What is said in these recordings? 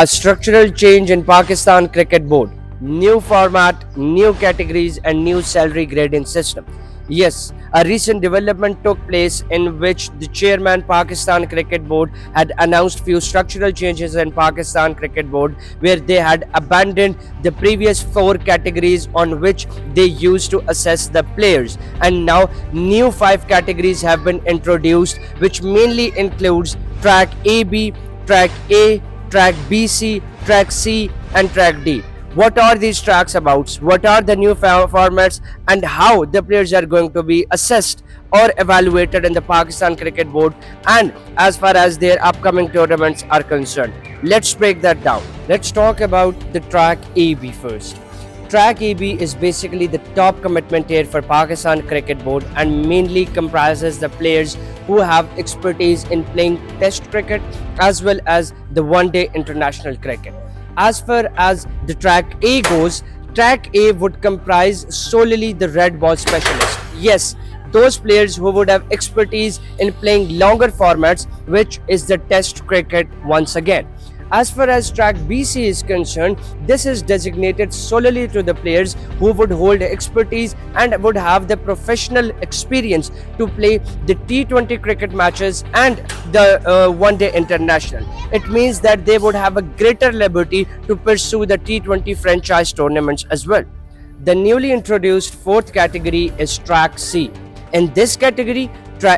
A structural change in Pakistan Cricket Board. New format, new categories, and new salary grading system. Yes, a recent development took place in which the chairman Pakistan Cricket Board had announced few structural changes in Pakistan Cricket Board where they had abandoned the previous four categories on which they used to assess the players, and now new five categories have been introduced, which mainly includes track AB, track A, track BC, track C, and track D. What are these tracks about? What are the new formats, and how the players are going to be assessed or evaluated in the Pakistan Cricket Board, and as far as their upcoming tournaments are concerned? Let's break that down. Let's talk about the track AB first. Track AB is basically the top commitment here for Pakistan Cricket Board and mainly comprises the players who have expertise in playing test cricket as well as the one-day international cricket. As far as the track A goes, track A would comprise solely the red ball specialist. Yes, those players who would have expertise in playing longer formats, which is the test cricket once again. As far as track BC is concerned, this is designated solely to the players who would hold expertise and would have the professional experience to play the T20 cricket matches and the one-day international. It means that they would have a greater liberty to pursue the T20 franchise tournaments as well. The newly introduced fourth category is track C. In this category,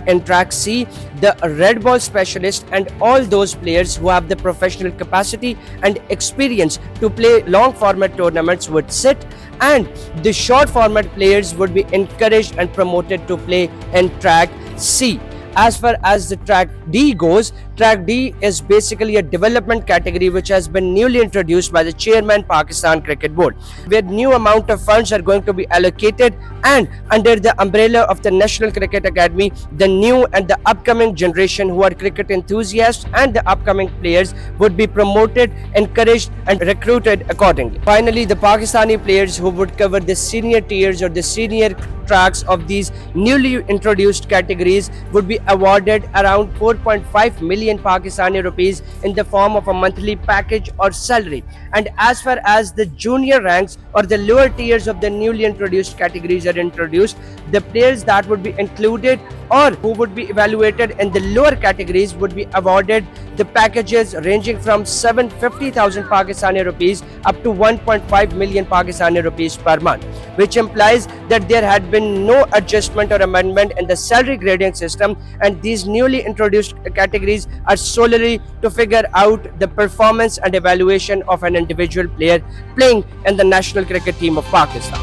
in track C, the red ball specialist and all those players who have the professional capacity and experience to play long format tournaments would sit, and the short format players would be encouraged and promoted to play in track C. As far as the track D goes, track D is basically a development category which has been newly introduced by the chairman Pakistan Cricket Board, where new amount of funds are going to be allocated, and under the umbrella of the National Cricket Academy, the new and the upcoming generation who are cricket enthusiasts and the upcoming players would be promoted, encouraged and recruited accordingly. Finally, the Pakistani players who would cover the senior tiers or the senior tracks of these newly introduced categories would be awarded around 4.5 million Pakistani rupees in the form of a monthly package or salary. And as far as the junior ranks or the lower tiers of the newly introduced categories are introduced, the players that would be included or who would be evaluated in the lower categories would be awarded the packages ranging from 750,000 Pakistani rupees up to 1.5 million Pakistani rupees per month, which implies that there had been no adjustment or amendment in the salary grading system, and these newly introduced categories are solely to figure out the performance and evaluation of an individual player playing in the national cricket team of Pakistan.